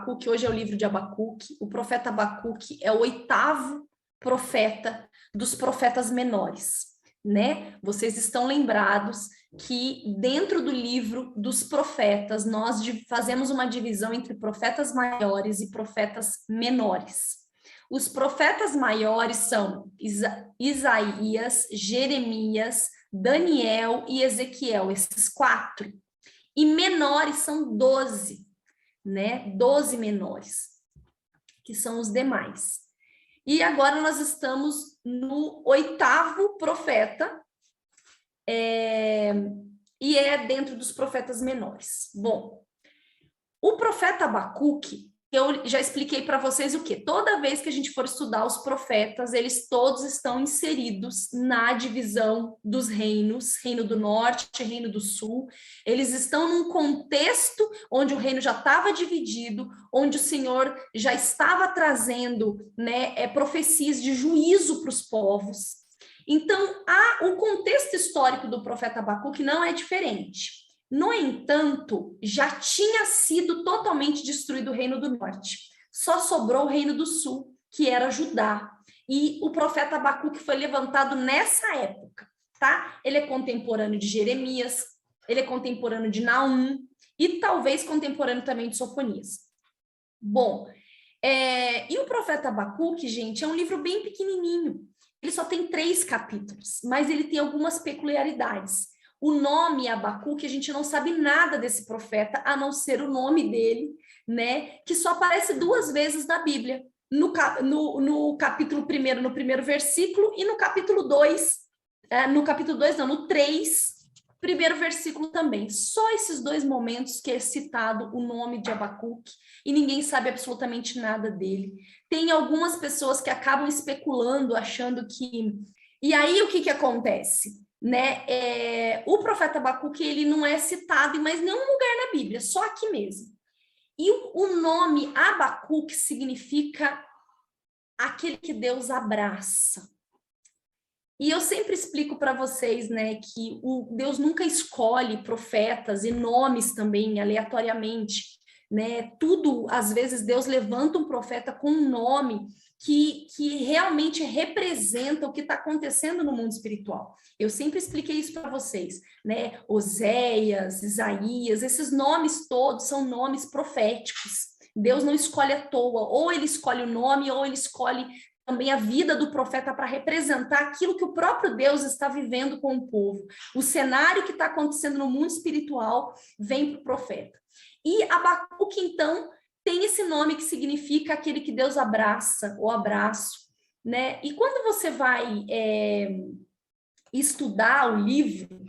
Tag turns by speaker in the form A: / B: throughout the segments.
A: Abacuque, hoje é o livro de Abacuque. O profeta Abacuque é o 8º profeta dos profetas menores, né? Vocês estão lembrados que dentro do livro dos profetas, nós fazemos uma divisão entre profetas maiores e profetas menores. Os profetas maiores são Isaías, Jeremias, Daniel e Ezequiel, esses 4. E menores são 12, né? 12 menores, que são os demais. E agora nós estamos no 8º profeta, e é dentro dos profetas menores. Bom, o profeta Abacuque, eu já expliquei para vocês o quê? Toda vez que a gente for estudar os profetas, eles todos estão inseridos na divisão dos reinos, reino do norte, reino do sul. Eles estão num contexto onde o reino já estava dividido, onde o Senhor já estava trazendo, né, profecias de juízo para os povos. Então, o contexto histórico do profeta Abacuque não é diferente. No entanto, já tinha sido totalmente destruído o reino do norte. Só sobrou o reino do sul, que era Judá. E o profeta Abacuque foi levantado nessa época, tá? Ele é contemporâneo de Jeremias, ele é contemporâneo de Naum e talvez contemporâneo também de Sofonias. Bom, e o profeta Abacuque, gente, é um livro bem pequenininho. Ele só tem 3 capítulos, mas ele tem algumas peculiaridades. O nome Abacuque, a gente não sabe nada desse profeta, a não ser o nome dele, né? Que só aparece 2 vezes na Bíblia. No capítulo 1, no primeiro versículo, e no capítulo 2, no 3, primeiro versículo também. Só esses 2 momentos que é citado o nome de Abacuque, e ninguém sabe absolutamente nada dele. Tem algumas pessoas que acabam especulando, achando que... E aí, o que acontece? Né? O profeta Abacuque, ele não é citado em mais nenhum lugar na Bíblia, só aqui mesmo. E o nome Abacuque significa aquele que Deus abraça. E eu sempre explico para vocês, né, que Deus nunca escolhe profetas e nomes também aleatoriamente, né? Tudo, às vezes, Deus levanta um profeta com um nome que realmente representa o que está acontecendo no mundo espiritual. Eu sempre expliquei isso para vocês, né? Oséias, Isaías, esses nomes todos são nomes proféticos. Deus não escolhe à toa, ou ele escolhe o nome, ou ele escolhe também a vida do profeta para representar aquilo que o próprio Deus está vivendo com o povo. O cenário que está acontecendo no mundo espiritual vem para o profeta. E Abacuque, então, tem esse nome que significa aquele que Deus abraça, o abraço, né? E quando você vai estudar o livro,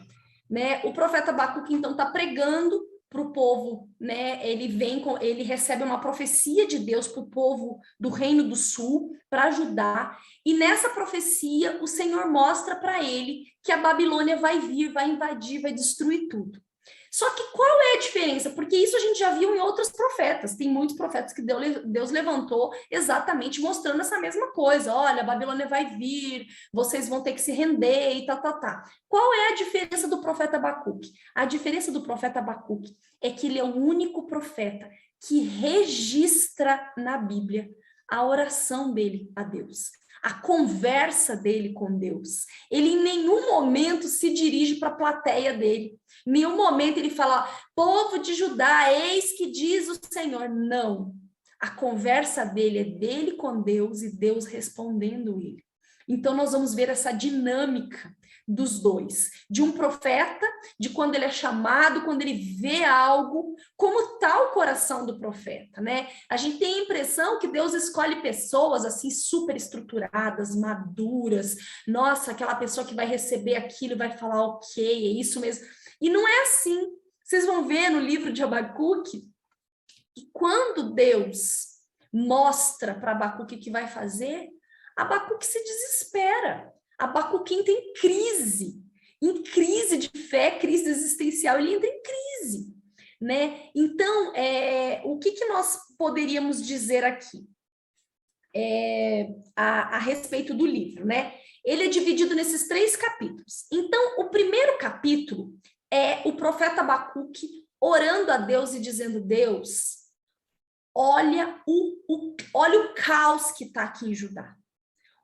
A: né, o profeta Abacuque, então, está pregando para o povo, né? Ele recebe uma profecia de Deus para o povo do Reino do Sul para ajudar. E nessa profecia o Senhor mostra para ele que a Babilônia vai vir, vai invadir, vai destruir tudo. Só que qual é a diferença? Porque isso a gente já viu em outros profetas. Tem muitos profetas que Deus levantou exatamente mostrando essa mesma coisa. Olha, a Babilônia vai vir, vocês vão ter que se render e tá. Qual é a diferença do profeta Abacuque? A diferença do profeta Abacuque é que ele é o único profeta que registra na Bíblia a oração dele a Deus, a conversa dele com Deus. Ele em nenhum momento se dirige para a plateia dele. Em nenhum momento ele fala, povo de Judá, eis que diz o Senhor. Não. A conversa dele é dele com Deus e Deus respondendo ele. Então nós vamos ver essa dinâmica dos dois, de um profeta, de quando ele é chamado, quando ele vê algo, como está o coração do profeta, né? A gente tem a impressão que Deus escolhe pessoas assim super estruturadas, maduras, nossa, aquela pessoa que vai receber aquilo, vai falar ok, é isso mesmo. E não é assim. Vocês vão ver no livro de Abacuque que quando Deus mostra para Abacuque o que vai fazer, Abacuque se desespera. Abacuque entra em crise de fé, crise existencial, ele entra em crise, né? Então, o que nós poderíamos dizer aqui a respeito do livro, né? Ele é dividido nesses 3 capítulos. Então, o primeiro capítulo é o profeta Abacuque orando a Deus e dizendo, Deus, olha o caos que está aqui em Judá.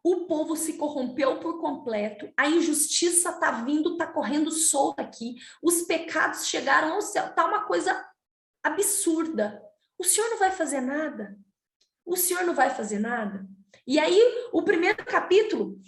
A: O povo se corrompeu por completo, a injustiça está vindo, está correndo solta aqui, os pecados chegaram ao céu, está uma coisa absurda. O Senhor não vai fazer nada? O Senhor não vai fazer nada? E aí, o primeiro capítulo,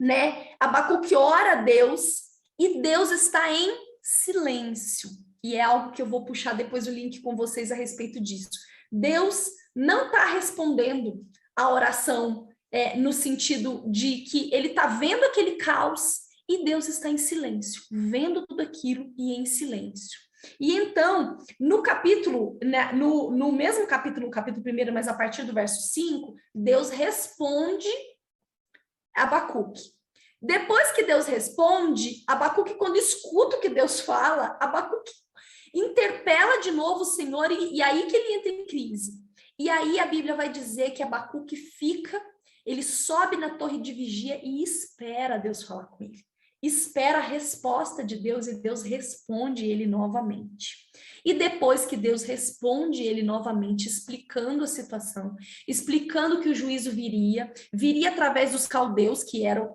A: né, Abacuque ora a Deus e Deus está em silêncio. E é algo que eu vou puxar depois o link com vocês a respeito disso. Deus não está respondendo a oração no sentido de que ele está vendo aquele caos e Deus está em silêncio, vendo tudo aquilo e em silêncio. E então, no capítulo, né, no mesmo capítulo, no capítulo 1, mas a partir do verso 5, Deus responde a Abacuque. Depois que Deus responde, Abacuque, quando escuta o que Deus fala, Abacuque interpela de novo o Senhor e aí que ele entra em crise. E aí a Bíblia vai dizer que Abacuque ele sobe na torre de vigia e espera Deus falar com ele. Espera a resposta de Deus e Deus responde ele novamente. E depois que Deus responde ele novamente, explicando a situação, explicando que o juízo viria através dos caldeus, que eram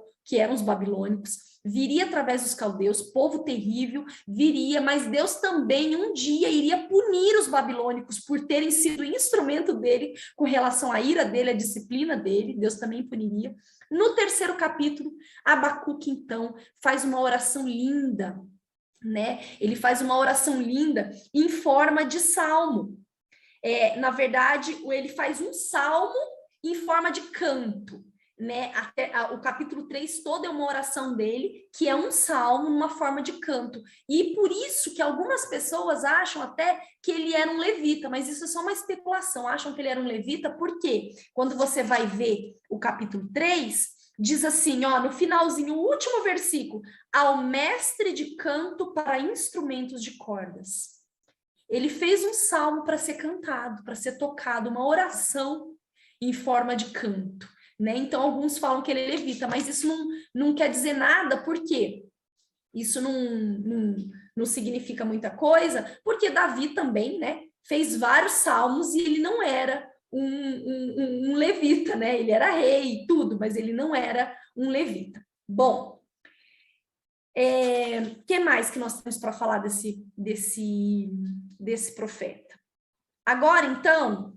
A: os babilônicos, viria através dos caldeus, povo terrível, viria, mas Deus também um dia iria punir os babilônicos por terem sido instrumento dele com relação à ira dele, à disciplina dele, Deus também puniria. No terceiro capítulo, Abacuque, então, faz uma oração linda, né? Ele faz uma oração linda em forma de salmo. Na verdade, ele faz um salmo em forma de canto, né? O capítulo 3 todo é uma oração dele, que é um salmo numa forma de canto. E por isso que algumas pessoas acham até que ele era um levita, mas isso é só uma especulação. Acham que ele era um levita, porque quando você vai ver o capítulo 3, diz assim, ó, no finalzinho, o último versículo, ao mestre de canto para instrumentos de cordas. Ele fez um salmo para ser cantado, para ser tocado, uma oração em forma de canto. Né? Então, alguns falam que ele é levita, mas isso não quer dizer nada, por quê? Isso não significa muita coisa, porque Davi também, né, fez vários salmos e ele não era um levita, né? Ele era rei e tudo, mas ele não era um levita. Bom, que mais que nós temos para falar desse profeta? Agora, então,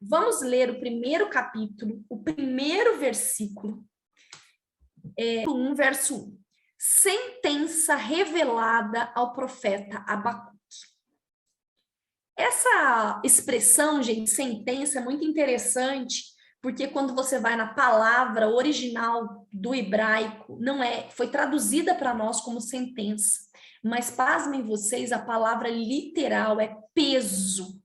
A: vamos ler o primeiro capítulo, o primeiro versículo, 1, verso 1. Sentença revelada ao profeta Abacuque. Essa expressão, gente, sentença, é muito interessante, porque quando você vai na palavra original do hebraico, foi traduzida para nós como sentença, mas pasmem vocês, a palavra literal é peso.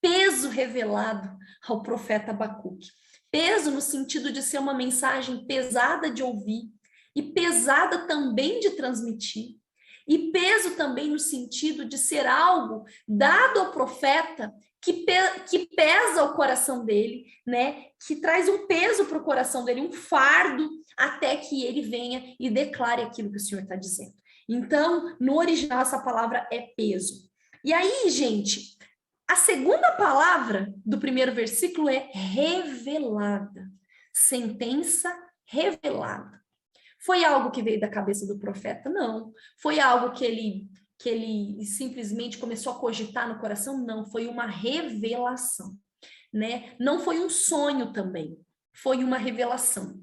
A: Peso revelado ao profeta Abacuque. Peso no sentido de ser uma mensagem pesada de ouvir e pesada também de transmitir. E peso também no sentido de ser algo dado ao profeta que pesa o coração dele, né? Que traz um peso para o coração dele, um fardo, até que ele venha e declare aquilo que o Senhor está dizendo. Então, no original, essa palavra é peso. E aí, gente, a segunda palavra do primeiro versículo é revelada. Sentença revelada. Foi algo que veio da cabeça do profeta? Não. Foi algo que ele simplesmente começou a cogitar no coração? Não. Foi uma revelação, né? Não foi um sonho também. Foi uma revelação.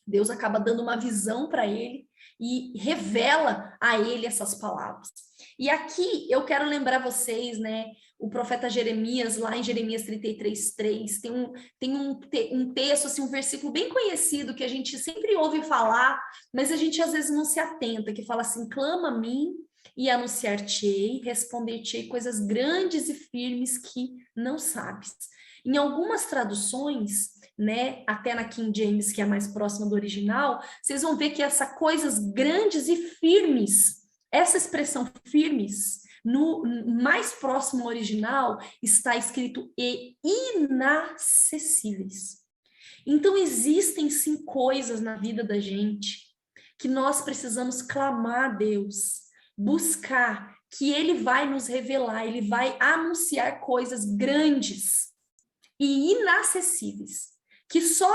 A: Deus acaba dando uma visão para ele e revela a ele essas palavras. E aqui eu quero lembrar vocês, né? O profeta Jeremias, lá em Jeremias 33:3, tem um texto, assim, um versículo bem conhecido que a gente sempre ouve falar, mas a gente às vezes não se atenta, que fala assim: clama a mim e anunciar-te-ei, responder-te-ei coisas grandes e firmes que não sabes. Em algumas traduções, né, até na King James, que é a mais próxima do original, vocês vão ver que essa coisas grandes e firmes, essa expressão firmes, no mais próximo original, está escrito e inacessíveis. Então, existem sim coisas na vida da gente que nós precisamos clamar a Deus, buscar, que ele vai nos revelar, ele vai anunciar coisas grandes e inacessíveis, que só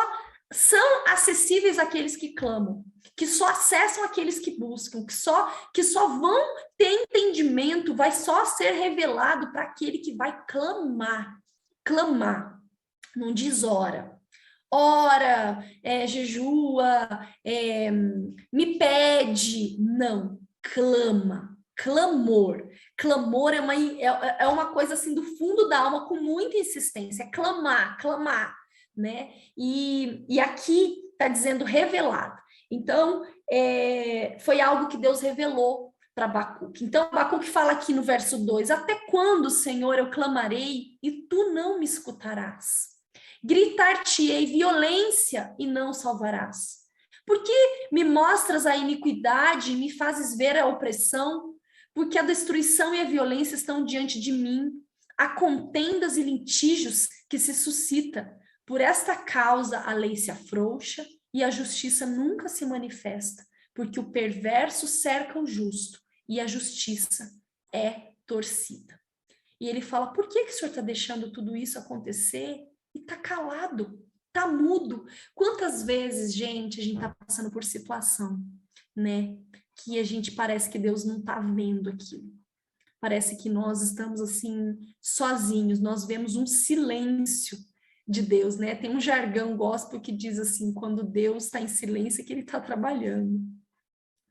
A: são acessíveis àqueles que clamam, que só acessam aqueles que buscam, que só vão ter entendimento, vai só ser revelado para aquele que vai clamar. Clamar, não diz ora. Ora, jejua, me pede. Não, clama. Clamor. Clamor é uma coisa assim do fundo da alma com muita insistência. É clamar, clamar, né? E aqui está dizendo revelado. Então, foi algo que Deus revelou para Abacuque. Então, Abacuque fala aqui no verso 2: até quando, Senhor, eu clamarei e tu não me escutarás? Gritar-te-ei violência e não salvarás. Por que me mostras a iniquidade e me fazes ver a opressão? Porque a destruição e a violência estão diante de mim. Há contendas e litígios que se suscita. Por esta causa a lei se afrouxa e a justiça nunca se manifesta, porque o perverso cerca o justo e a justiça é torcida. E ele fala: por que o Senhor está deixando tudo isso acontecer? E tá calado, tá mudo. Quantas vezes, gente, a gente tá passando por situação, né? Que a gente parece que Deus não tá vendo aquilo. Parece que nós estamos assim, sozinhos, nós vemos um silêncio de Deus, né? Tem um jargão gospel que diz assim: quando Deus está em silêncio é que ele está trabalhando.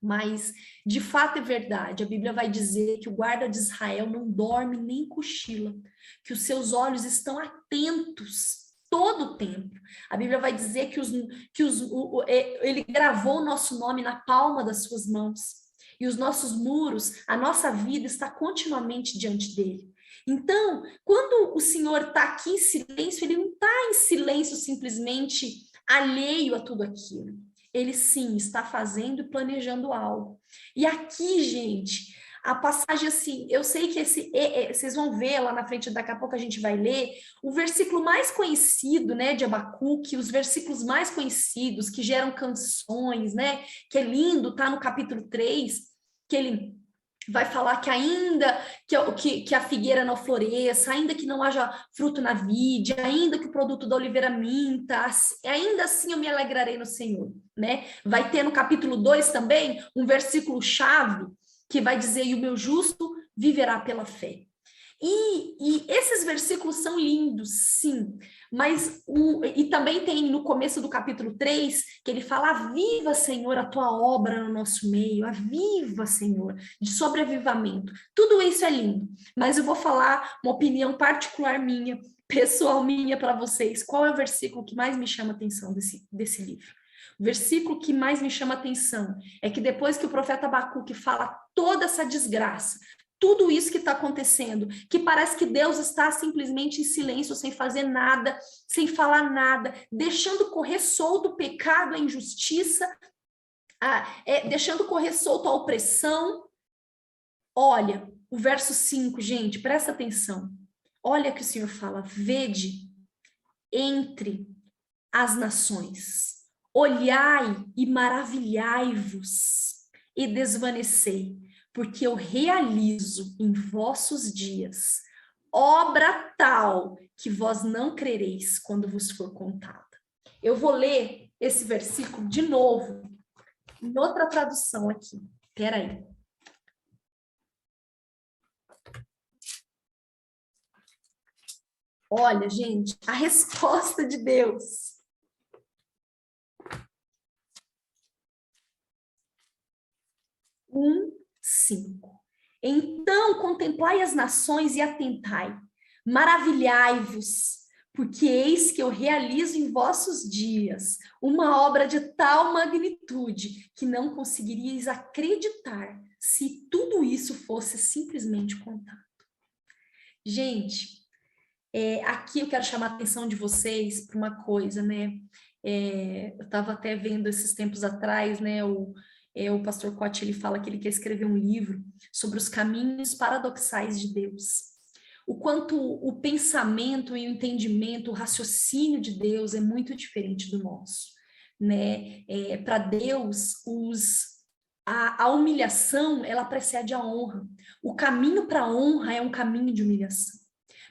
A: Mas, de fato, é verdade. A Bíblia vai dizer que o guarda de Israel não dorme nem cochila, que os seus olhos estão atentos todo o tempo. A Bíblia vai dizer que ele gravou o nosso nome na palma das suas mãos. E os nossos muros, a nossa vida está continuamente diante dele. Então, quando o Senhor está aqui em silêncio, ele não está em silêncio simplesmente alheio a tudo aquilo. Ele sim está fazendo e planejando algo. E aqui, gente, a passagem assim, eu sei que vocês vão ver lá na frente, daqui a pouco a gente vai ler, o versículo mais conhecido, né, de Abacuque, os versículos mais conhecidos, que geram canções, né, que é lindo, tá no capítulo 3, que ele vai falar que ainda que a figueira não floresça, ainda que não haja fruto na vide, ainda que o produto da oliveira minta, ainda assim eu me alegrarei no Senhor, né? Vai ter no capítulo 2 também um versículo chave que vai dizer: e o meu justo viverá pela fé. E esses versículos são lindos, sim, mas e também tem no começo do capítulo 3, que ele fala: aviva, Senhor, a tua obra no nosso meio, aviva, Senhor, de sobreavivamento. Tudo isso é lindo, mas eu vou falar uma opinião particular minha, pessoal minha para vocês. Qual é o versículo que mais me chama a atenção desse livro? O versículo que mais me chama a atenção é que depois que o profeta Abacuque fala toda essa desgraça, tudo isso que está acontecendo, que parece que Deus está simplesmente em silêncio, sem fazer nada, sem falar nada, deixando correr solto o pecado, a injustiça, deixando correr solto a opressão. Olha, o verso 5, gente, presta atenção. Olha que o Senhor fala: vede entre as nações, olhai e maravilhai-vos e desvanecei, porque eu realizo em vossos dias obra tal que vós não crereis quando vos for contada. Eu vou ler esse versículo de novo, em outra tradução aqui. Espera aí. Olha, gente, a resposta de Deus. 1:5. Então contemplai as nações e atentai, maravilhai-vos, porque eis que eu realizo em vossos dias uma obra de tal magnitude que não conseguiríeis acreditar se tudo isso fosse simplesmente contado. Gente, aqui eu quero chamar a atenção de vocês para uma coisa, né? Eu estava até vendo esses tempos atrás, né? O pastor Cote, ele fala que ele quer escrever um livro sobre os caminhos paradoxais de Deus. O quanto o pensamento e o entendimento, o raciocínio de Deus é muito diferente do nosso, né? Para Deus, A humilhação, ela precede a honra. O caminho para a honra é um caminho de humilhação.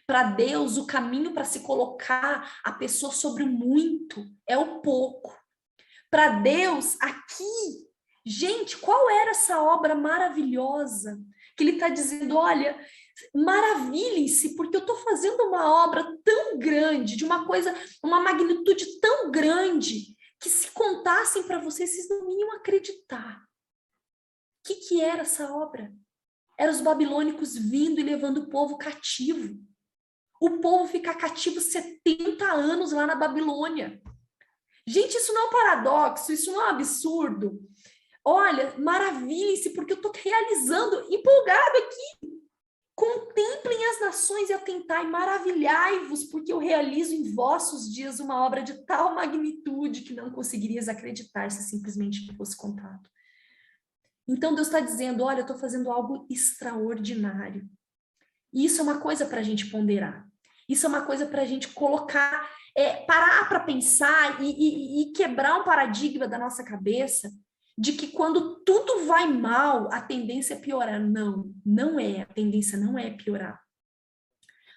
A: Para Deus, o caminho para se colocar a pessoa sobre o muito é o pouco. Para Deus, aqui, gente, qual era essa obra maravilhosa que ele está dizendo? Olha, maravilhem-se, porque eu estou fazendo uma obra tão grande, de uma coisa, uma magnitude tão grande, que se contassem para vocês, vocês não iam acreditar. O que era essa obra? Eram os babilônicos vindo e levando o povo cativo. O povo ficar cativo 70 anos lá na Babilônia. Gente, isso não é um paradoxo, isso não é um absurdo. Olha, maravilhem-se, porque eu estou realizando, empolgado aqui. Contemplem as nações e atentai, maravilhai-vos, porque eu realizo em vossos dias uma obra de tal magnitude que não conseguirias acreditar se simplesmente fosse contado. Então Deus está dizendo, olha, eu estou fazendo algo extraordinário. E isso é uma coisa para a gente ponderar. Isso é uma coisa para a gente colocar, parar para pensar e quebrar um paradigma da nossa cabeça de que quando tudo vai mal, a tendência é piorar. Não, não é. A tendência não é piorar.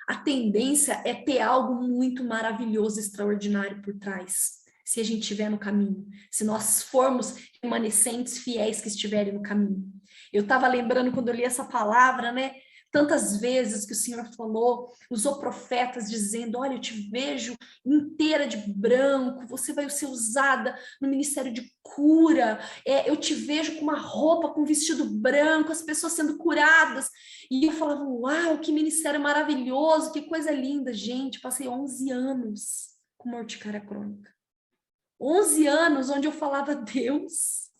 A: A tendência é ter algo muito maravilhoso, extraordinário por trás, se a gente estiver no caminho, se nós formos remanescentes fiéis que estiverem no caminho. Eu estava lembrando quando eu li essa palavra, né? Tantas vezes que o Senhor falou, usou profetas dizendo, olha, eu te vejo inteira de branco, você vai ser usada no ministério de cura, eu te vejo com uma roupa, com um vestido branco, as pessoas sendo curadas. E eu falava, uau, que ministério maravilhoso, que coisa linda. Gente, passei 11 anos com urticária crônica. 11 anos onde eu falava, Deus,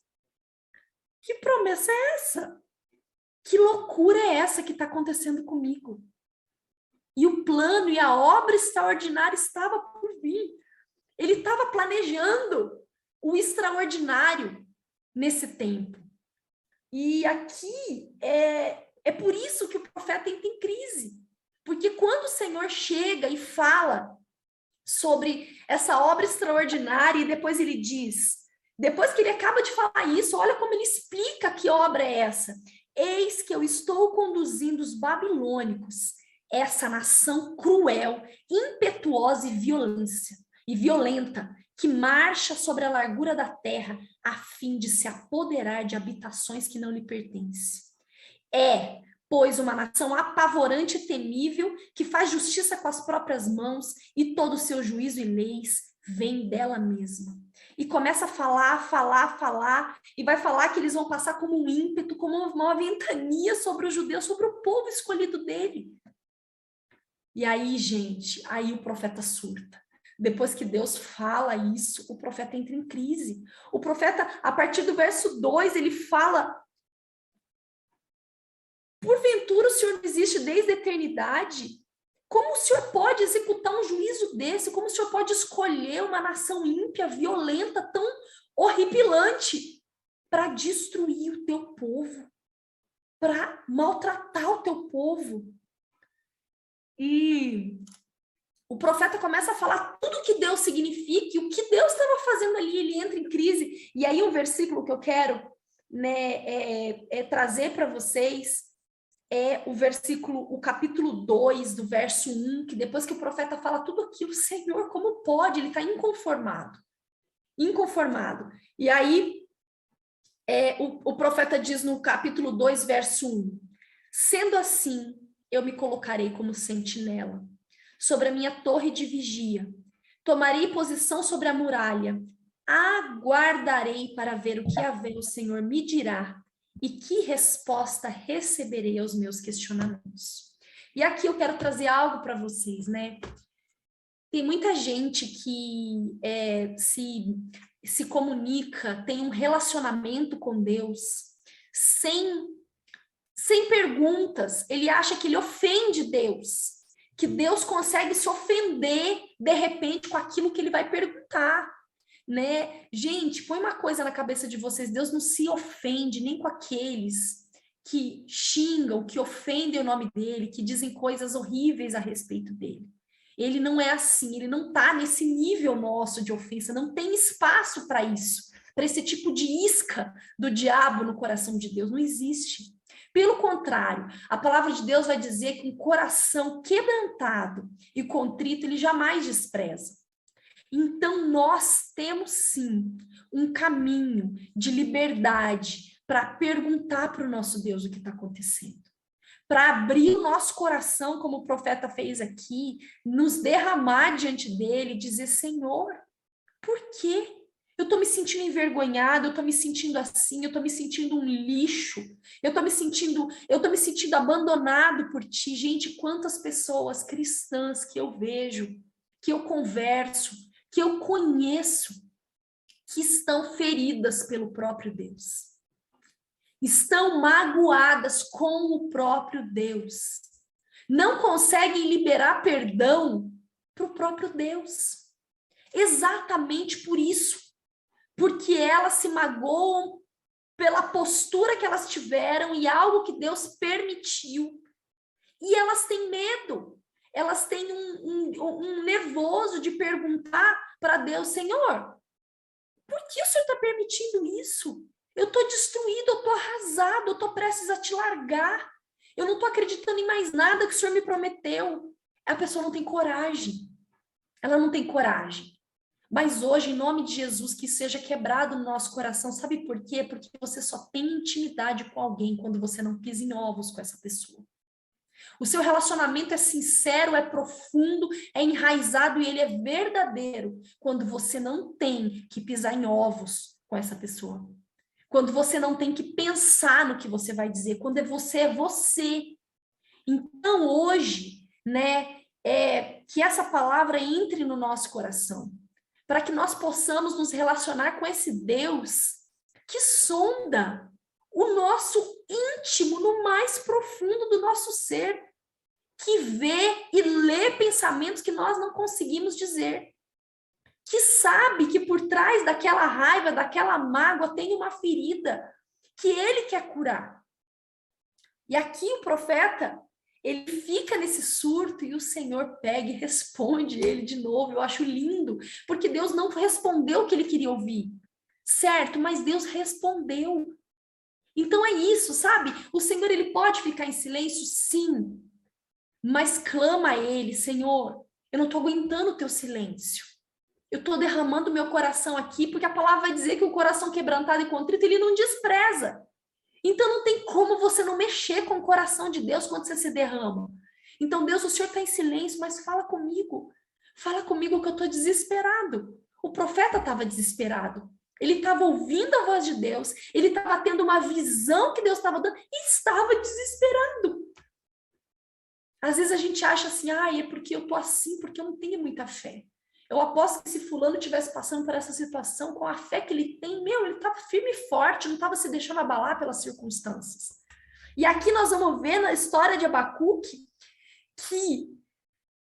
A: que promessa é essa? Que loucura é essa que está acontecendo comigo? E o plano e a obra extraordinária estava por vir. Ele estava planejando o extraordinário nesse tempo. E aqui é por isso que o profeta entra em crise. Porque quando o Senhor chega e fala sobre essa obra extraordinária e depois ele diz, depois que ele acaba de falar isso, olha como ele explica que obra é essa. Eis que eu estou conduzindo os babilônicos, essa nação cruel, impetuosa e violenta, que marcha sobre a largura da terra, a fim de se apoderar de habitações que não lhe pertencem. Pois, uma nação apavorante e temível, que faz justiça com as próprias mãos, e todo o seu juízo e leis vem dela mesma. E começa a falar, e vai falar que eles vão passar como um ímpeto, como uma ventania sobre os judeus, sobre o povo escolhido dele. E aí, gente, aí o profeta surta. Depois que Deus fala isso, o profeta entra em crise. O profeta, a partir do verso 2, ele fala, porventura o Senhor não existe desde a eternidade? Como o Senhor pode executar um juízo desse? Como o Senhor pode escolher uma nação ímpia, violenta, tão horripilante para destruir o teu povo, para maltratar o teu povo? E o profeta começa a falar tudo que Deus significa, o que Deus estava fazendo ali, ele entra em crise. E aí um versículo que eu quero, né, trazer para vocês é o capítulo 2, do verso 1, que depois que o profeta fala tudo aquilo, Senhor, como pode? Ele está inconformado. E aí, o profeta diz no capítulo 2, verso 1, sendo assim, eu me colocarei como sentinela sobre a minha torre de vigia, tomarei posição sobre a muralha, aguardarei para ver o que haver o Senhor me dirá, e que resposta receberei aos meus questionamentos. E aqui eu quero trazer algo para vocês, né? Tem muita gente que se comunica, tem um relacionamento com Deus sem perguntas. Ele acha que ele ofende Deus, que Deus consegue se ofender de repente com aquilo que ele vai perguntar. Né? Gente, põe uma coisa na cabeça de vocês, Deus não se ofende nem com aqueles que xingam, que ofendem o nome dele, que dizem coisas horríveis a respeito dele. Ele não é assim, ele não está nesse nível nosso de ofensa, não tem espaço para isso. para esse tipo de isca do diabo no coração de Deus. Não existe. Pelo contrário, a palavra de Deus vai dizer que um coração quebrantado e contrito ele jamais despreza. Então, nós temos sim um caminho de liberdade para perguntar para o nosso Deus o que está acontecendo. Para abrir o nosso coração, como o profeta fez aqui, nos derramar diante dele, dizer, Senhor, por quê? Eu estou me sentindo envergonhada, eu estou me sentindo assim, eu estou me sentindo um lixo, eu estou me sentindo abandonado por ti. Gente, quantas pessoas cristãs que eu vejo, que eu converso, que eu conheço, que estão feridas pelo próprio Deus. Estão magoadas com o próprio Deus. Não conseguem liberar perdão para o próprio Deus. Exatamente por isso. Porque elas se magoam pela postura que elas tiveram e algo que Deus permitiu. E elas têm medo. Elas têm um nervoso de perguntar para Deus, Senhor, por que o Senhor está permitindo isso? Eu estou destruído, eu estou arrasado, eu estou prestes a te largar. Eu não estou acreditando em mais nada que o Senhor me prometeu. A pessoa não tem coragem. Ela não tem coragem. Mas hoje, em nome de Jesus, que seja quebrado no nosso coração. Sabe por quê? Porque você só tem intimidade com alguém quando você não pisa em ovos com essa pessoa. O seu relacionamento é sincero, é profundo, é enraizado e ele é verdadeiro quando você não tem que pisar em ovos com essa pessoa. Quando você não tem que pensar no que você vai dizer, quando é você. Então, hoje, né, que essa palavra entre no nosso coração, para que nós possamos nos relacionar com esse Deus que sonda o nosso íntimo, no mais profundo do nosso ser, que vê e lê pensamentos que nós não conseguimos dizer, que sabe que por trás daquela raiva, daquela mágoa, tem uma ferida que ele quer curar. E aqui o profeta, ele fica nesse surto e o Senhor pega e responde ele de novo. Eu acho lindo, porque Deus não respondeu o que ele queria ouvir, certo? Mas Deus respondeu. Então é isso, sabe? O Senhor, ele pode ficar em silêncio, sim, mas clama a ele, Senhor, eu não estou aguentando o teu silêncio. Eu estou derramando meu coração aqui, porque a palavra vai dizer que o coração quebrantado e contrito, ele não despreza. Então não tem como você não mexer com o coração de Deus quando você se derrama. Então, Deus, o Senhor está em silêncio, mas fala comigo. Fala comigo que eu estou desesperado. O profeta estava desesperado. Ele estava ouvindo a voz de Deus, ele estava tendo uma visão que Deus estava dando e estava desesperado. Às vezes a gente acha assim, é porque eu tô assim, porque eu não tenho muita fé. Eu aposto que se fulano estivesse passando por essa situação, com a fé que ele tem, ele estava firme e forte, não estava se deixando abalar pelas circunstâncias. E aqui nós vamos ver na história de Abacuque que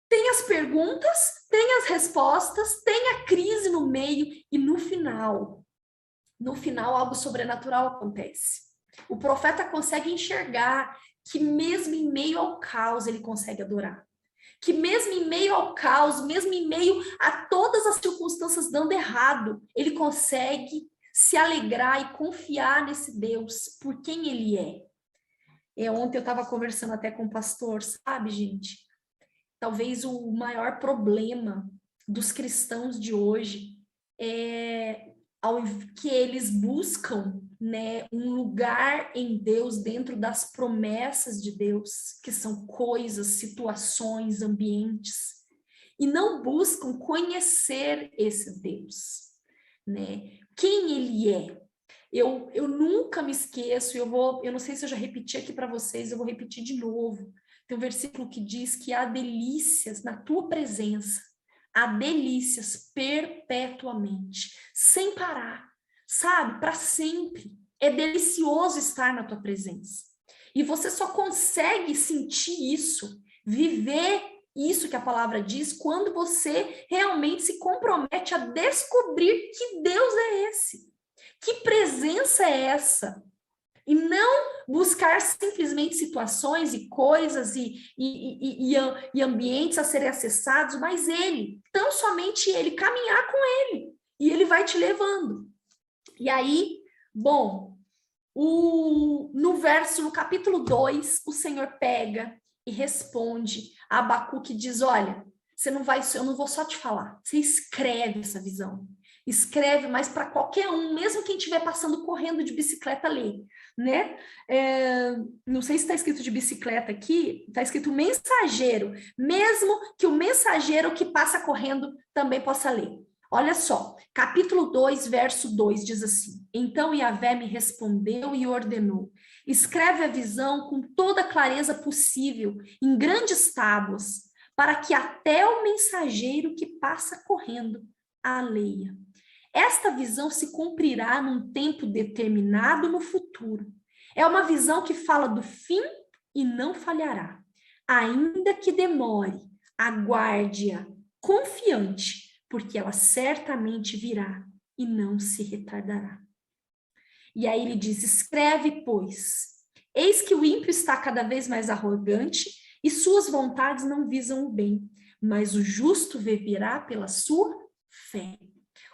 A: tem as perguntas, tem as respostas, tem a crise no meio e no final algo sobrenatural acontece. O profeta consegue enxergar que mesmo em meio ao caos ele consegue adorar. Que mesmo em meio ao caos, mesmo em meio a todas as circunstâncias dando errado, ele consegue se alegrar e confiar nesse Deus por quem ele é. Ontem eu estava conversando até com o pastor, sabe, gente? Talvez o maior problema dos cristãos de hoje é que eles buscam, né, um lugar em Deus dentro das promessas de Deus, que são coisas, situações, ambientes, e não buscam conhecer esse Deus, né? Quem ele é. Eu nunca me esqueço, eu não sei se eu já repeti aqui para vocês, eu vou repetir de novo. Tem um versículo que diz que há delícias na tua presença, há delícias perpetuamente, sem parar, sabe? Para sempre. É delicioso estar na tua presença. E você só consegue sentir isso, viver isso que a palavra diz, quando você realmente se compromete a descobrir que Deus é esse. Que presença é essa? E não buscar simplesmente situações e coisas e ambientes a serem acessados, mas ele, tão somente ele, caminhar com ele. E ele vai te levando. E aí, bom, no capítulo 2, o Senhor pega e responde a Abacuque e diz, olha, eu não vou só te falar, você escreve essa visão. Escreve, mas para qualquer um, mesmo quem estiver passando correndo de bicicleta, lê, né? Não sei se está escrito de bicicleta aqui, está escrito mensageiro, mesmo que o mensageiro que passa correndo também possa ler. Olha só, capítulo 2, verso 2 diz assim, então Yahvé me respondeu e ordenou, escreve a visão com toda a clareza possível, em grandes tábuas, para que até o mensageiro que passa correndo a leia. Esta visão se cumprirá num tempo determinado no futuro. É uma visão que fala do fim e não falhará. Ainda que demore, aguarde-a confiante, porque ela certamente virá e não se retardará. E aí ele diz, escreve, pois, eis que o ímpio está cada vez mais arrogante e suas vontades não visam o bem, mas o justo viverá pela sua fé.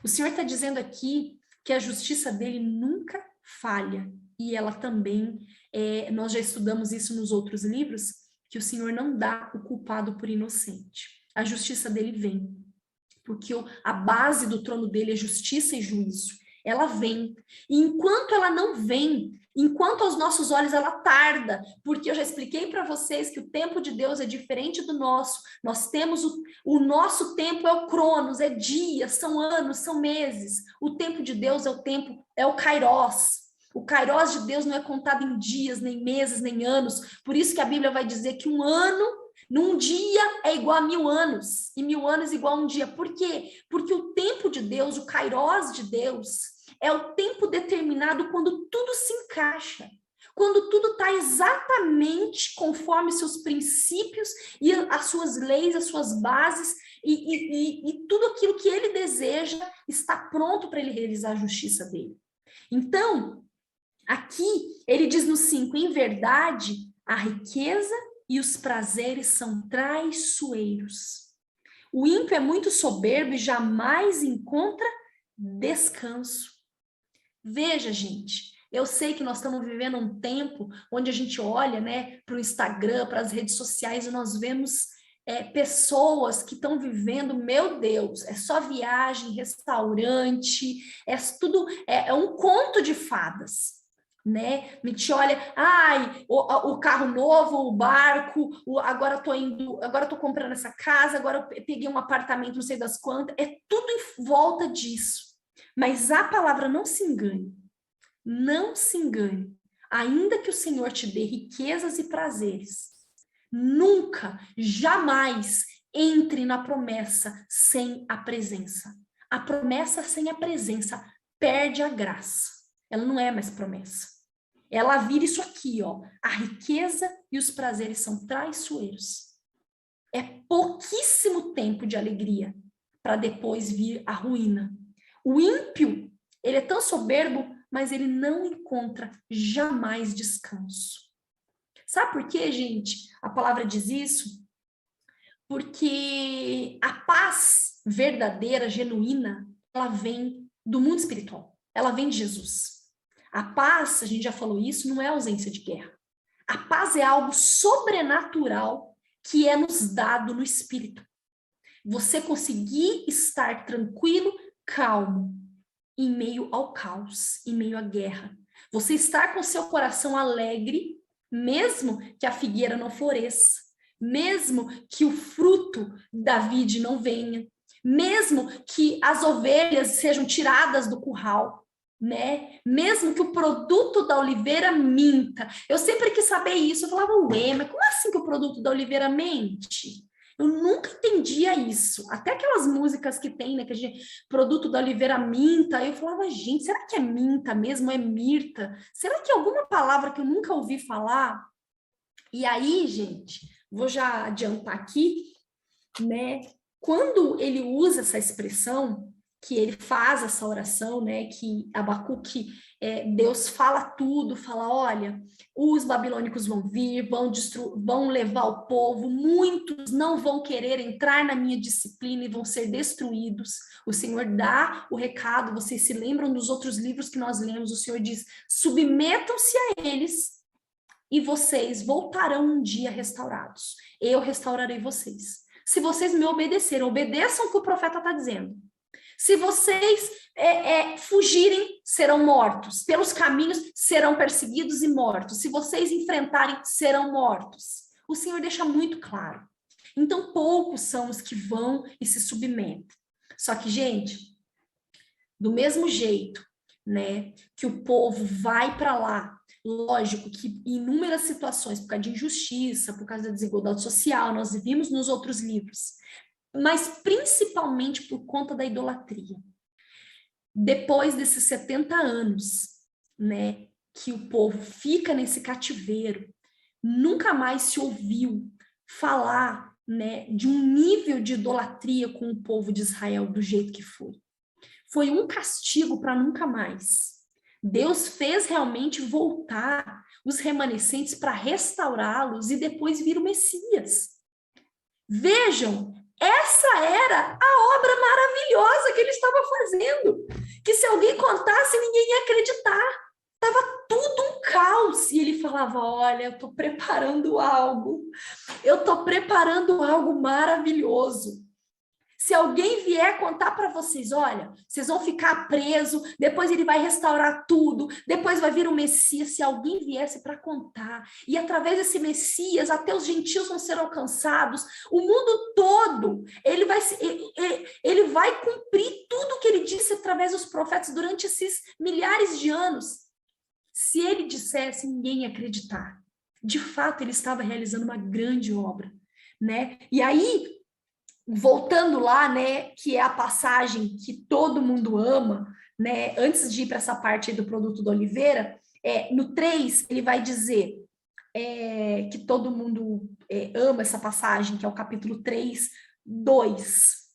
A: O Senhor está dizendo aqui que a justiça dele nunca falha. E ela também, nós já estudamos isso nos outros livros, que o Senhor não dá o culpado por inocente. A justiça dele vem. Porque a base do trono dele é justiça e juízo. Ela vem. E enquanto ela não vem, enquanto aos nossos olhos ela tarda, porque eu já expliquei para vocês que o tempo de Deus é diferente do nosso. Nós temos o nosso tempo é o Cronos, é dias, são anos, são meses. O tempo de Deus é o Kairos. O Kairos de Deus não é contado em dias, nem meses, nem anos. Por isso que a Bíblia vai dizer que um ano, num dia, é igual a 1000 anos. E 1000 anos igual a um dia. Por quê? Porque o tempo de Deus, o Kairos de Deus, é o tempo determinado quando tudo se encaixa. Quando tudo está exatamente conforme seus princípios e as suas leis, as suas bases e tudo aquilo que ele deseja está pronto para ele realizar a justiça dele. Então, aqui ele diz no 5, em verdade, a riqueza e os prazeres são traiçoeiros. O ímpio é muito soberbo e jamais encontra descanso. Veja, gente, eu sei que nós estamos vivendo um tempo onde a gente olha, né, para o Instagram, para as redes sociais e nós vemos pessoas que estão vivendo, meu Deus, é só viagem, restaurante, é um conto de fadas. Né? Me te olha, o carro novo, o barco, agora tô comprando essa casa, agora eu peguei um apartamento, não sei das quantas, é tudo em volta disso. Mas a palavra não se engane, não se engane, ainda que o Senhor te dê riquezas e prazeres, nunca, jamais entre na promessa sem a presença. A promessa sem a presença perde a graça, ela não é mais promessa. Ela vira isso aqui, ó. A riqueza e os prazeres são traiçoeiros. É pouquíssimo tempo de alegria para depois vir a ruína. O ímpio, ele é tão soberbo, mas ele não encontra jamais descanso. Sabe por quê, gente? A palavra diz isso? Porque a paz verdadeira, genuína, ela vem do mundo espiritual. Ela vem de Jesus. A paz, a gente já falou isso, não é ausência de guerra. A paz é algo sobrenatural que é nos dado no espírito. Você conseguir estar tranquilo, calmo, em meio ao caos, em meio à guerra. Você estar com seu coração alegre, mesmo que a figueira não floresça, mesmo que o fruto da vide não venha, mesmo que as ovelhas sejam tiradas do curral, né? Mesmo que o produto da oliveira minta. Eu sempre quis saber isso. Eu falava, ué, mas como assim que o produto da oliveira mente? Eu nunca entendia isso. Até aquelas músicas que tem, né? Que a gente, produto da oliveira minta. Eu falava, gente, será que é minta mesmo? É mirta? Será que é alguma palavra que eu nunca ouvi falar? E aí, gente, vou já adiantar aqui, né? Quando ele usa essa expressão, que ele faz essa oração, né, que Abacuque, Deus fala tudo, fala, olha, os babilônicos vão vir, vão levar o povo, muitos não vão querer entrar na minha disciplina e vão ser destruídos. O Senhor dá o recado, vocês se lembram dos outros livros que nós lemos, o Senhor diz, submetam-se a eles e vocês voltarão um dia restaurados. Eu restaurarei vocês. Se vocês me obedecerem, obedeçam o que o profeta está dizendo. Se vocês fugirem, serão mortos. Pelos caminhos, serão perseguidos e mortos. Se vocês enfrentarem, serão mortos. O Senhor deixa muito claro. Então, poucos são os que vão e se submetem. Só que, gente, do mesmo jeito, né, que o povo vai para lá, lógico que em inúmeras situações, por causa de injustiça, por causa da desigualdade social, nós vimos nos outros livros, mas principalmente por conta da idolatria. Depois desses 70 anos, né, que o povo fica nesse cativeiro, nunca mais se ouviu falar, né, de um nível de idolatria com o povo de Israel do jeito que foi. Foi um castigo para nunca mais. Deus fez realmente voltar os remanescentes para restaurá-los e depois vir o Messias. Vejam, essa era a obra maravilhosa que ele estava fazendo, que se alguém contasse, ninguém ia acreditar. Estava tudo um caos. E ele falava, olha, eu estou preparando algo maravilhoso. Se alguém vier contar para vocês, olha, vocês vão ficar presos, depois ele vai restaurar tudo, depois vai vir o Messias, se alguém viesse para contar, e através desse Messias, até os gentios vão ser alcançados, o mundo todo, ele vai cumprir tudo que ele disse através dos profetas durante esses milhares de anos. Se ele dissesse, ninguém ia acreditar. De fato, ele estava realizando uma grande obra, né? E aí, voltando lá, né, que é a passagem que todo mundo ama, né, antes de ir para essa parte aí do produto da oliveira, no 3, ele vai dizer que todo mundo ama essa passagem, que é o capítulo 3, 2.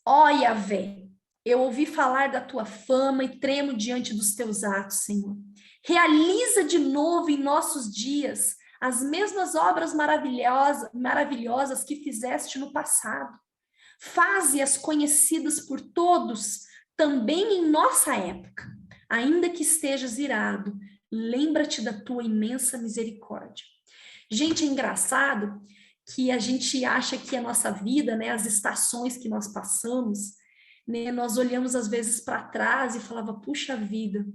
A: Ó Yahvé, eu ouvi falar da tua fama e tremo diante dos teus atos, Senhor. Realiza de novo em nossos dias as mesmas obras maravilhosas que fizeste no passado. Faze-as conhecidas por todos, também em nossa época. Ainda que estejas irado, lembra-te da tua imensa misericórdia. Gente, é engraçado que a gente acha que a nossa vida, né, as estações que nós passamos, né, nós olhamos às vezes para trás e falava, puxa vida,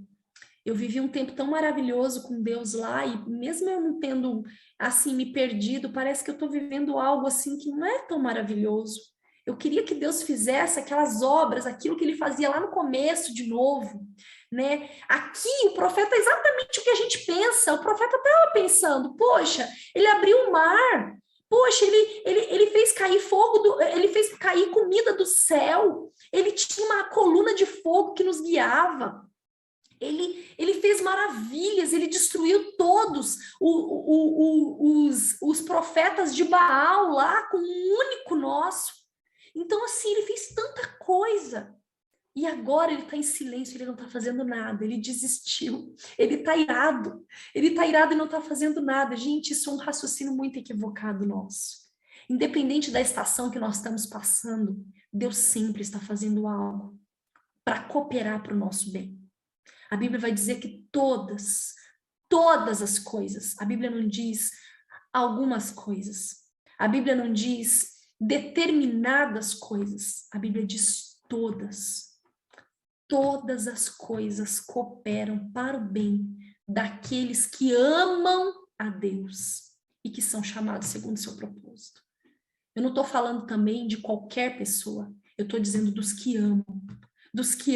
A: eu vivi um tempo tão maravilhoso com Deus lá e mesmo eu não tendo, assim, me perdido, parece que eu estou vivendo algo, assim, que não é tão maravilhoso. Eu queria que Deus fizesse aquelas obras, aquilo que ele fazia lá no começo de novo, né? Aqui o profeta é exatamente o que a gente pensa. O profeta estava pensando, poxa, ele abriu o mar, poxa, ele fez cair fogo, ele fez cair comida do céu, ele tinha uma coluna de fogo que nos guiava. Ele fez maravilhas, ele destruiu todos os profetas de Baal lá com um único nosso. Então, assim, ele fez tanta coisa. E agora ele está em silêncio, ele não está fazendo nada, ele desistiu, ele está irado e não está fazendo nada. Gente, isso é um raciocínio muito equivocado nosso. Independente da estação que nós estamos passando, Deus sempre está fazendo algo para cooperar para o nosso bem. A Bíblia vai dizer que todas as coisas, a Bíblia não diz algumas coisas, a Bíblia não diz determinadas coisas, a Bíblia diz todas. Todas as coisas cooperam para o bem daqueles que amam a Deus e que são chamados segundo o seu propósito. Eu não estou falando também de qualquer pessoa, eu estou dizendo dos que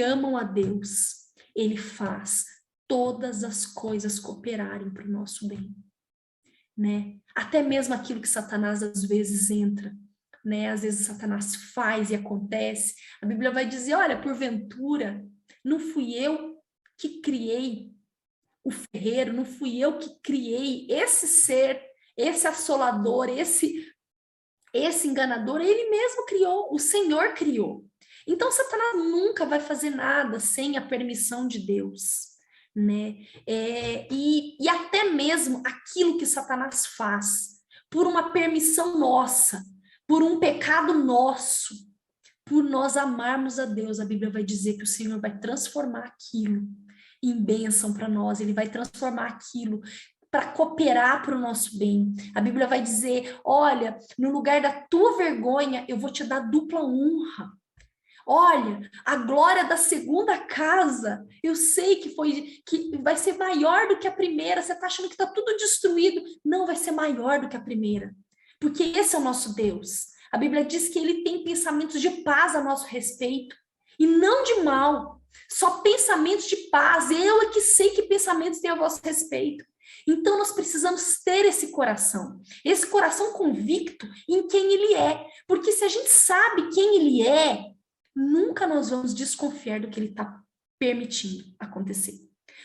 A: amam a Deus. Ele faz todas as coisas cooperarem para o nosso bem, né? Até mesmo aquilo que Satanás às vezes entra, né? Às vezes Satanás faz e acontece. A Bíblia vai dizer, olha, porventura, não fui eu que criei o ferreiro, não fui eu que criei esse ser, esse assolador, esse enganador, ele mesmo criou, o Senhor criou. Então, Satanás nunca vai fazer nada sem a permissão de Deus, né? E até mesmo aquilo que Satanás faz, por uma permissão nossa, por um pecado nosso, por nós amarmos a Deus, a Bíblia vai dizer que o Senhor vai transformar aquilo em bênção para nós, ele vai transformar aquilo para cooperar para o nosso bem. A Bíblia vai dizer, olha, no lugar da tua vergonha, eu vou te dar dupla honra. Olha, a glória da segunda casa, eu sei que vai ser maior do que a primeira. Você está achando que está tudo destruído? Não, vai ser maior do que a primeira. Porque esse é o nosso Deus. A Bíblia diz que ele tem pensamentos de paz a nosso respeito e não de mal. Só pensamentos de paz. Eu é que sei que pensamentos tem a vosso respeito. Então nós precisamos ter esse coração convicto em quem ele é. Porque se a gente sabe quem ele é, nunca nós vamos desconfiar do que ele está permitindo acontecer.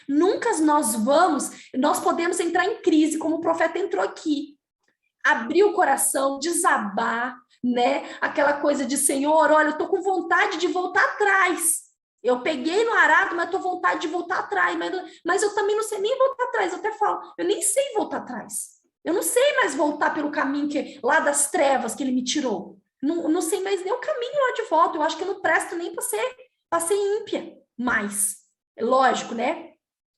A: Nunca nós podemos entrar em crise, como o profeta entrou aqui. Abrir o coração, desabar, né? Aquela coisa de, Senhor, olha, eu tô com vontade de voltar atrás. Eu peguei no arado, mas tô com vontade de voltar atrás. Mas eu também não sei nem voltar atrás. Eu até falo, eu nem sei voltar atrás. Eu não sei mais voltar pelo caminho lá das trevas que ele me tirou. Não sei mais nem o caminho lá de volta. Eu acho que eu não presto nem para ser ímpia mais. É lógico, né?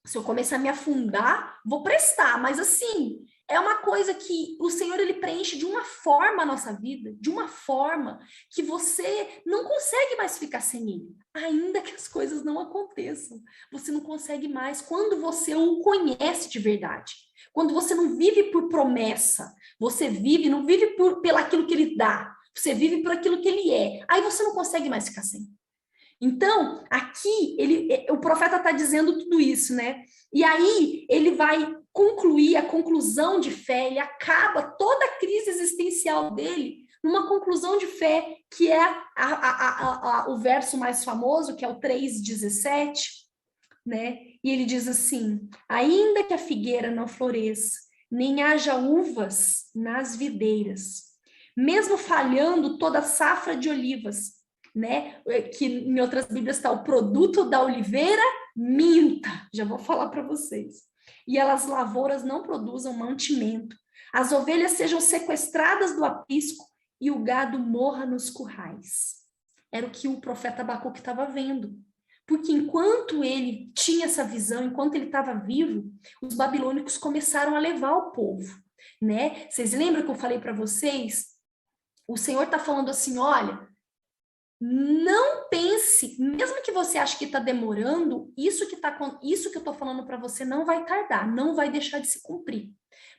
A: Se eu começar a me afundar, vou prestar. Mas assim, é uma coisa que o Senhor, ele preenche de uma forma a nossa vida, de uma forma que você não consegue mais ficar sem ele. Ainda que as coisas não aconteçam. Você não consegue mais quando você o conhece de verdade. Quando você não vive por promessa. Você não vive pelo aquilo que ele dá. Você vive por aquilo que ele é. Aí você não consegue mais ficar sem. Então, aqui, o profeta está dizendo tudo isso, né? E aí, ele vai concluir a conclusão de fé, ele acaba toda a crise existencial dele numa conclusão de fé, que é o verso mais famoso, que é o 3,17, né? E ele diz assim, ainda que a figueira não floresça, nem haja uvas nas videiras, mesmo falhando toda a safra de olivas, né? Que em outras Bíblias está o produto da oliveira minta, já vou falar para vocês. E as lavouras não produzam mantimento, as ovelhas sejam sequestradas do aprisco e o gado morra nos currais. Era o que o profeta Abacuque estava vendo. Porque enquanto ele tinha essa visão, enquanto ele estava vivo, os babilônicos começaram a levar o povo, né? Vocês lembram que eu falei para vocês? O Senhor está falando assim, olha, não pense, mesmo que você ache que está demorando, isso que eu estou falando para você não vai tardar, não vai deixar de se cumprir.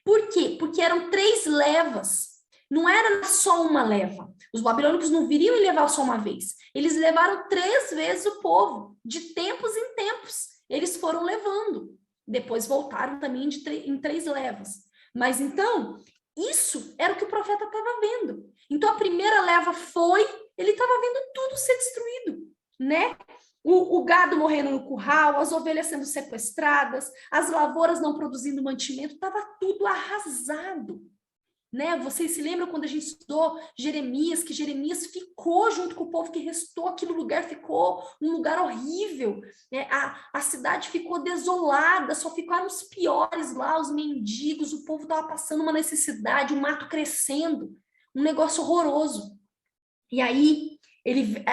A: Por quê? Porque eram 3 levas, não era só uma leva. Os babilônicos não viriam e levar só uma vez. Eles levaram 3 vezes o povo, de tempos em tempos. Eles foram levando. Depois voltaram também em 3 levas. Mas então, isso era o que o profeta estava vendo. Então, a primeira leva foi, ele estava vendo tudo ser destruído, né? O gado morrendo no curral, as ovelhas sendo sequestradas, as lavouras não produzindo mantimento, estava tudo arrasado, né? Vocês se lembram quando a gente estudou Jeremias, que Jeremias ficou junto com o povo que restou, aquele lugar ficou um lugar horrível, né? A cidade ficou desolada, só ficaram os piores lá, os mendigos, o povo estava passando uma necessidade, o mato crescendo, um negócio horroroso. E aí ele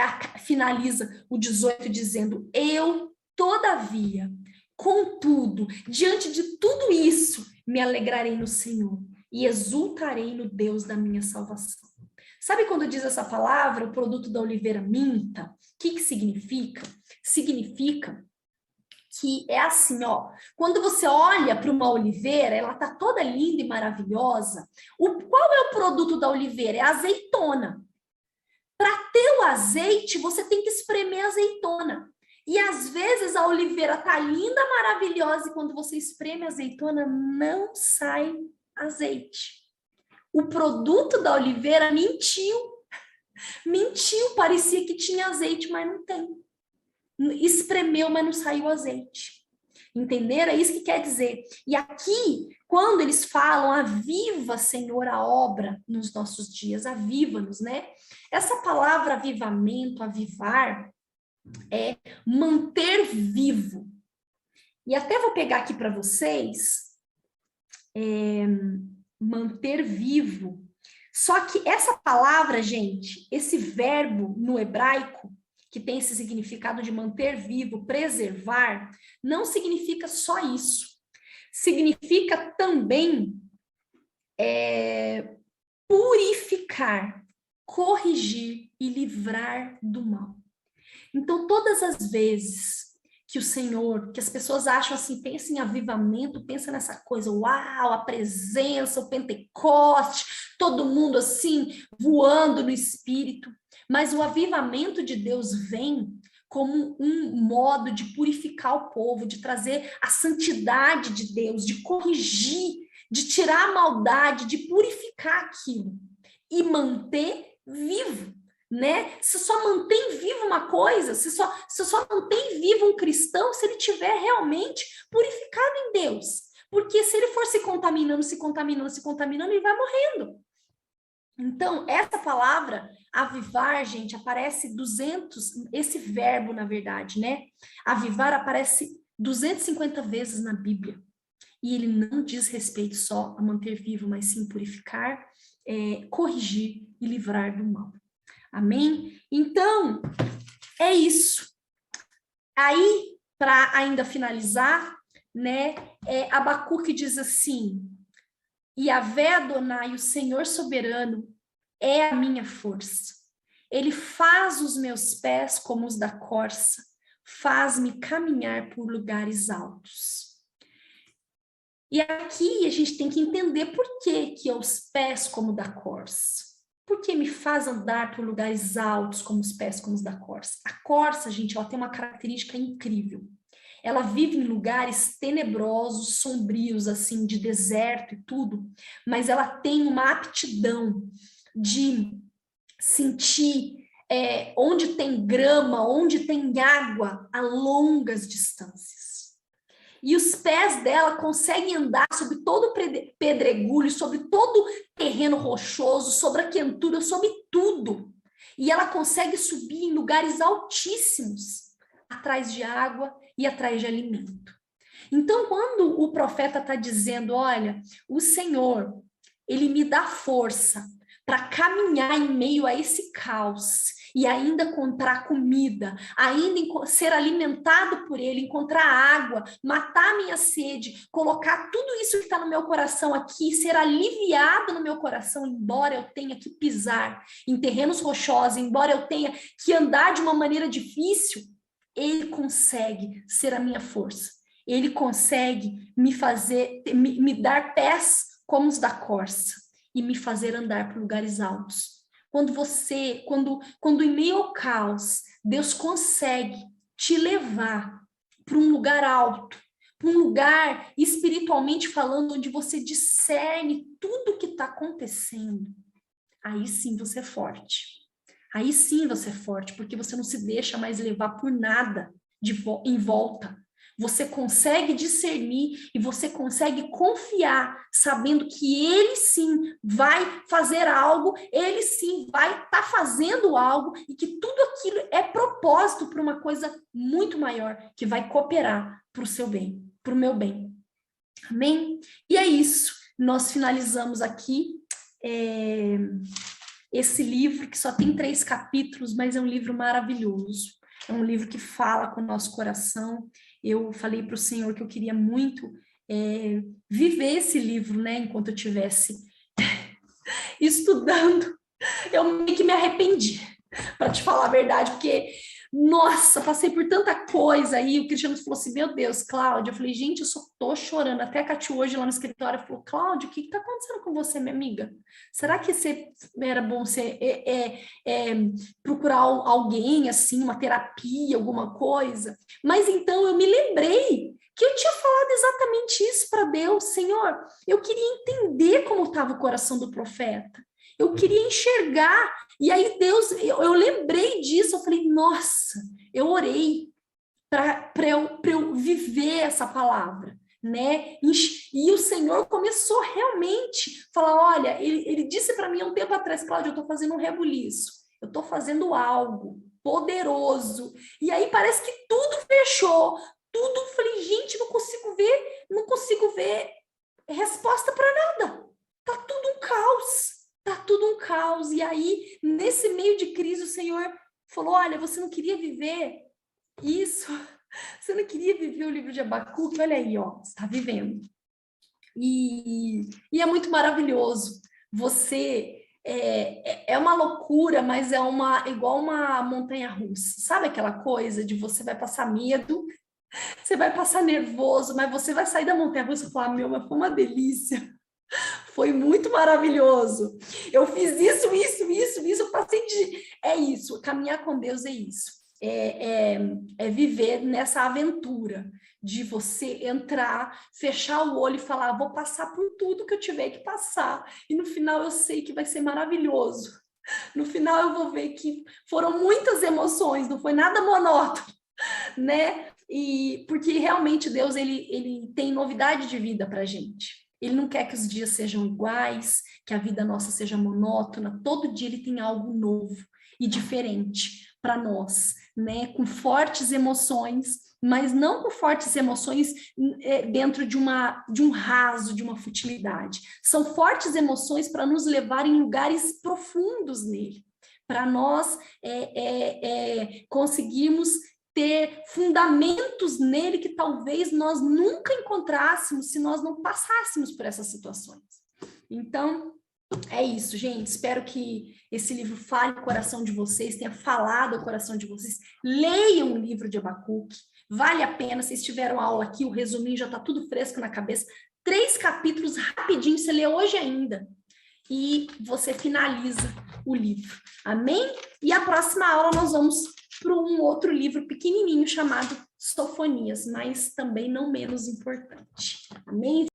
A: finaliza o 18 dizendo, eu, todavia, contudo, diante de tudo isso, me alegrarei no Senhor e exultarei no Deus da minha salvação. Sabe quando diz essa palavra, o produto da oliveira minta? O que significa? Significa que é assim, ó, quando você olha para uma oliveira, ela tá toda linda e maravilhosa. Qual é o produto da oliveira? É a azeitona. Para ter o azeite, você tem que espremer a azeitona. E às vezes a oliveira tá linda, maravilhosa, e quando você espreme a azeitona, não sai azeite. O produto da oliveira mentiu. Mentiu, parecia que tinha azeite, mas não tem. Espremeu, mas não saiu azeite. Entenderam? É isso que quer dizer. E aqui, quando eles falam, aviva, Senhor, a obra nos nossos dias, aviva-nos, né? Essa palavra avivamento, avivar, é manter vivo. E até vou pegar aqui para vocês, manter vivo. Só que essa palavra, gente, esse verbo no hebraico, que tem esse significado de manter vivo, preservar, não significa só isso. Significa também purificar, corrigir e livrar do mal. Então, todas as vezes que o Senhor, que as pessoas acham assim, pensa em avivamento, pensa nessa coisa, uau, a presença, o Pentecoste, todo mundo assim, voando no Espírito. Mas o avivamento de Deus vem como um modo de purificar o povo, de trazer a santidade de Deus, de corrigir, de tirar a maldade, de purificar aquilo e manter vivo. Né? Você só mantém vivo uma coisa, você só mantém vivo um cristão se ele tiver realmente purificado em Deus. Porque se ele for se contaminando, ele vai morrendo. Então, essa palavra, avivar, gente, aparece 200, esse verbo, na verdade, né? Avivar aparece 250 vezes na Bíblia. E ele não diz respeito só a manter vivo, mas sim purificar, corrigir e livrar do mal. Amém? Então, é isso. Aí, para ainda finalizar, né, Abacuque diz assim, Yahvé Adonai, o Senhor soberano, é a minha força. Ele faz os meus pés como os da corça, faz-me caminhar por lugares altos. E aqui a gente tem que entender por que os pés como da corça. Porque me faz andar por lugares altos como os pés como os da corça. A corça, gente, ela tem uma característica incrível. Ela vive em lugares tenebrosos, sombrios, assim, de deserto e tudo, mas ela tem uma aptidão de sentir onde tem grama, onde tem água, a longas distâncias. E os pés dela conseguem andar sobre todo o pedregulho, sobre todo terreno rochoso, sobre a quentura, sobre tudo. E ela consegue subir em lugares altíssimos, atrás de água e atrás de alimento. Então, quando o profeta está dizendo, olha, o Senhor, ele me dá força para caminhar em meio a esse caos e ainda encontrar comida, ainda ser alimentado por ele, encontrar água, matar a minha sede, colocar tudo isso que está no meu coração aqui, ser aliviado no meu coração, embora eu tenha que pisar em terrenos rochosos, embora eu tenha que andar de uma maneira difícil, ele consegue ser a minha força. Ele consegue me dar pés como os da corça e me fazer andar por lugares altos. Quando em meio ao caos, Deus consegue te levar para um lugar alto, para um lugar espiritualmente falando, onde você discerne tudo o que está acontecendo, aí sim você é forte. Aí sim você é forte, porque você não se deixa mais levar por nada em volta. Você consegue discernir e você consegue confiar, sabendo que ele sim vai fazer algo, ele sim vai estar fazendo algo e que tudo aquilo é propósito para uma coisa muito maior, que vai cooperar para o seu bem, para o meu bem. Amém? E é isso. Nós finalizamos aqui esse livro, que só tem 3 capítulos, mas é um livro maravilhoso. É um livro que fala com o nosso coração. Eu falei para o Senhor que eu queria muito viver esse livro, né, enquanto eu estivesse estudando. Eu meio que me arrependi, para te falar a verdade, porque, nossa, passei por tanta coisa aí. O Cristiano falou assim, meu Deus, Cláudia. Eu falei, gente, eu só tô chorando. Até a Cati hoje lá no escritório falou, Cláudia, o que tá acontecendo com você, minha amiga? Será que era bom você procurar alguém, assim, uma terapia, alguma coisa? Mas então eu me lembrei que eu tinha falado exatamente isso para Deus. Senhor, eu queria entender como estava o coração do profeta. Eu queria enxergar. E aí Deus, eu lembrei disso, eu falei, nossa, eu orei para eu viver essa palavra. né? E o Senhor começou realmente a falar, olha, ele disse para mim há um tempo atrás, Cláudia, eu estou fazendo um rebuliço, eu estou fazendo algo poderoso. E aí parece que tudo fechou, tudo, falei, gente, não consigo ver resposta para nada. Tá tudo um caos, tá tudo um caos. E aí, nesse meio de crise, o Senhor falou, olha, você não queria viver isso? Você não queria viver o livro de Abacuque? Olha aí, ó, você está vivendo. E é muito maravilhoso. Você é uma loucura, mas é igual uma montanha-russa. Sabe aquela coisa de você vai passar medo, você vai passar nervoso, mas você vai sair da montanha-russa e falar, meu, mas foi uma delícia. Foi muito maravilhoso. Eu fiz isso, eu passei de... É isso, caminhar com Deus é isso. É viver nessa aventura de você entrar, fechar o olho e falar, vou passar por tudo que eu tiver que passar. E no final eu sei que vai ser maravilhoso. No final eu vou ver que foram muitas emoções, não foi nada monótono, né? E porque realmente Deus ele tem novidade de vida para gente. Ele não quer que os dias sejam iguais, que a vida nossa seja monótona. Todo dia ele tem algo novo e diferente para nós, né? Com fortes emoções, mas não com fortes emoções dentro de um raso, de uma futilidade. São fortes emoções para nos levar em lugares profundos nele, para nós conseguirmos ter fundamentos nele que talvez nós nunca encontrássemos se nós não passássemos por essas situações. Então, é isso, gente. Espero que esse livro fale o coração de vocês, tenha falado o coração de vocês. Leiam o livro de Abacuque. Vale a pena. Vocês tiveram aula aqui, o resuminho já está tudo fresco na cabeça. 3 capítulos rapidinho, você lê hoje ainda. E você finaliza o livro. Amém? E a próxima aula nós vamos para um outro livro pequenininho chamado Sofonias, mas também não menos importante. Amém?